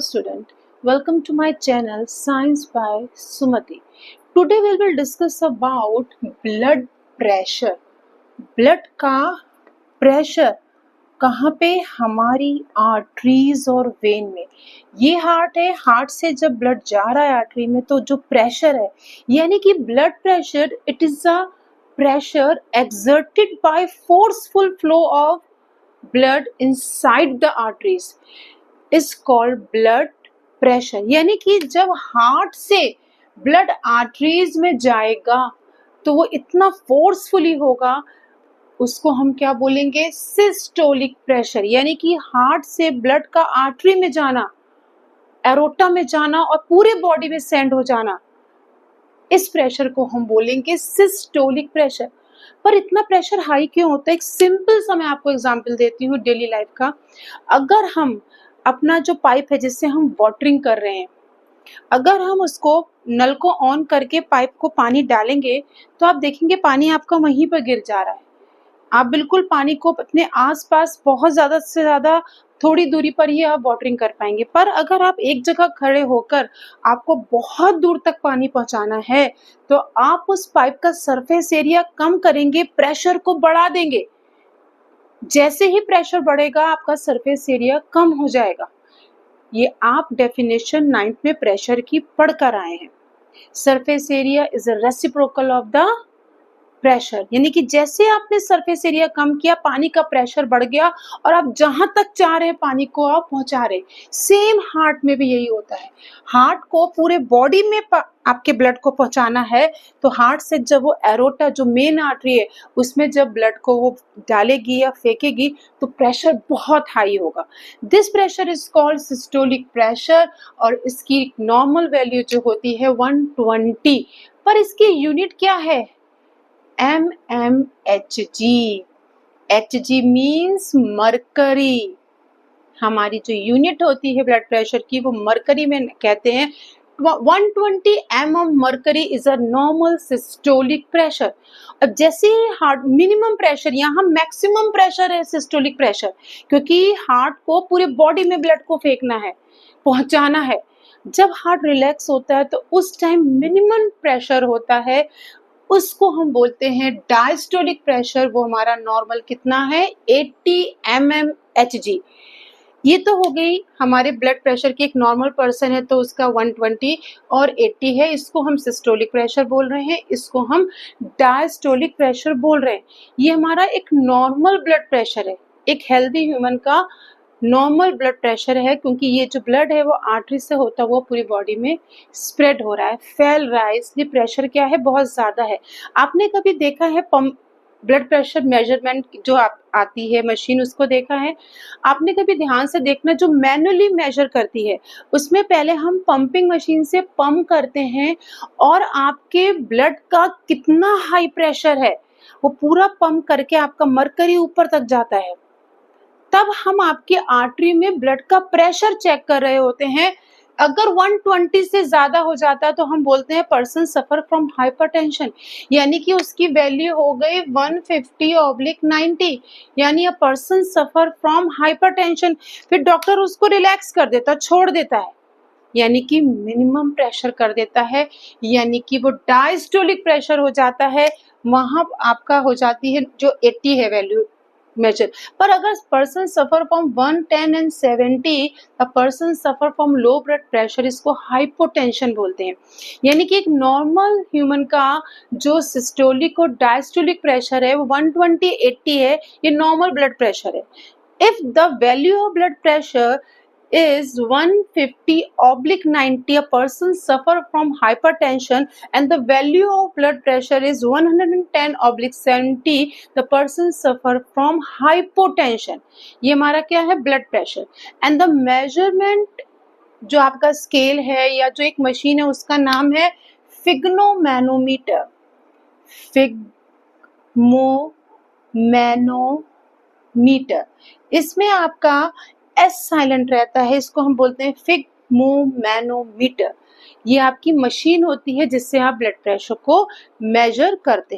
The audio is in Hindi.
student, welcome to my channel Science by Sumati. Today we will discuss about blood pressure. Blood का प्रेशर कहाँ पे? हमारी आर्टरीज और वेन में. ये हार्ट है, हार्ट से जब ब्लड जा रहा है आर्टरी में तो जो प्रेशर है यानी कि blood pressure, it is a pressure exerted by forceful flow of blood inside the arteries is called blood pressure. यानी कि जब हार्ट से ब्लड आर्टरीज में जाएगा तो वो इतना फोर्सफुली होगा, उसको हम क्या बोलेंगे? Systolic pressure. यानी कि हार्ट से ब्लड का आर्टरी में जाना, एरोटा में जाना और पूरे बॉडी में सेंड हो जाना, इस प्रेशर को हम बोलेंगे सिस्टोलिक प्रेशर. पर इतना प्रेशर हाई क्यों होता है? एक सिंपल सा मैं आपको एग्जांपल देती हूँ डेली लाइफ का. अगर हम अपना जो पाइप है जिससे हम वाटरिंग कर रहे हैं, अगर हम उसको नल को ऑन करके पाइप को पानी डालेंगे तो आप देखेंगे पानी आपका वहीं पर गिर जा रहा है. आप बिल्कुल पानी को अपने आसपास बहुत ज्यादा से ज्यादा थोड़ी दूरी पर ही आप वाटरिंग कर पाएंगे. पर अगर आप एक जगह खड़े होकर आपको बहुत दूर तक पानी पहुंचाना है तो आप उस पाइप का सरफेस एरिया कम करेंगे, प्रेशर को बढ़ा देंगे. जैसे ही प्रेशर बढ़ेगा आपका सरफेस एरिया कम हो जाएगा. ये आप डेफिनेशन 9th में प्रेशर की पढ़कर आए हैं. Surface area is a reciprocal of the pressure. यानी कि जैसे आपने सरफेस एरिया कम किया, पानी का प्रेशर बढ़ गया और आप जहां तक चाह रहे हैं पानी को आप पहुंचा रहे. सेम हार्ट में भी यही होता है. हार्ट को पूरे बॉडी में आपके ब्लड को पहुंचाना है तो हार्ट से जब वो एरोटा जो मेन आर्टरी है उसमें जब ब्लड को वो डालेगी या फेंकेगी तो प्रेशर बहुत हाई होगा. This pressure is called systolic pressure और इसकी नॉर्मल वैल्यू जो होती है 120. पर इसकी यूनिट क्या है? mmHg. Hg means mercury. हमारी जो यूनिट होती है ब्लड प्रेशर की वो मरकरी में कहते हैं. 120 mm mercury is a normal systolic pressure. अब जैसे हार्ट मिनिमम प्रेशर, यहाँ मैक्सिमम प्रेशर है सिस्टोलिक प्रेशर, क्योंकि हार्ट को पूरे बॉडी में ब्लड को फेंकना है, पहुंचाना है. जब हार्ट रिलैक्स होता है तो उस टाइम मिनिमम प्रेशर होता है, उसको हम बोलते हैं डायस्टोलिक प्रेशर. वो हमारा नॉर्मल कितना है? 80 mmHg. ये तो हो गई हमारे ब्लड प्रेशर की. एक नॉर्मल पर्सन है तो उसका 120 और 80 है, इसको हम सिस्टोलिक प्रेशर बोल रहे हैं, इसको हम डायस्टोलिक प्रेशर बोल रहे हैं. ये हमारा एक नॉर्मल ब्लड प्रेशर है, एक हेल्दी ह्यूमन का नॉर्मल ब्लड प्रेशर है, क्योंकि ये जो ब्लड है वो आर्टरी से होता हुआ पूरी बॉडी में स्प्रेड हो रहा है, फैल रहा है, इसलिए प्रेशर क्या है? बहुत ज्यादा है. आपने कभी देखा है पंप ब्लड प्रेशर मेजरमेंट जो आती है मशीन, उसको देखा है? आपने कभी ध्यान से देखना, जो मैनुअली मेजर करती है उसमें पहले हम पंपिंग मशीन से पंप करते हैं और आपके ब्लड का कितना हाई प्रेशर है वो पूरा पंप करके आपका मरकरी ऊपर तक जाता है. तब हम आपके आर्टरी में ब्लड का प्रेशर चेक कर रहे होते हैं. अगर 120 से ज्यादा हो जाता है तो हम बोलते हैं पर्सन सफर फ्रॉम हाइपरटेंशन. यानी कि उसकी वैल्यू हो गई 150/90, यानी a person suffer from hypertension. फिर डॉक्टर उसको रिलैक्स कर देता, छोड़ देता है, यानी कि मिनिमम प्रेशर कर देता है, यानी कि वो डायस्टोलिक प्रेशर हो जाता है. वहां आपका हो जाती है जो 80 है वैल्यू मेजर. पर अगर person suffer from 110 and 70, the person suffer from low blood pressure, इसको हाइपोटेंशन बोलते हैं. यानी कि एक नॉर्मल ह्यूमन का जो सिस्टोलिक और डायस्टोलिक प्रेशर है वो 120/80 है, ये नॉर्मल ब्लड प्रेशर है. If the value of blood pressure is 150/90, a person suffer from hypertension, and the value of blood pressure is 110/70, the person suffer from hypotension. ये हमारा क्या है? Blood pressure. And the measurement जो आपका स्केल है या जो एक मशीन है उसका नाम है फिग्नोमैनोमीटर. फिग्मोमैनोमीटर. इसमें आपका एस साइलेंट रहता है, इसको हम बोलते हैं फिग्मोमैनोमीटर. ये आपकी मशीन होती है जिससे आप ब्लड प्रेशर को मेजर करते हैं.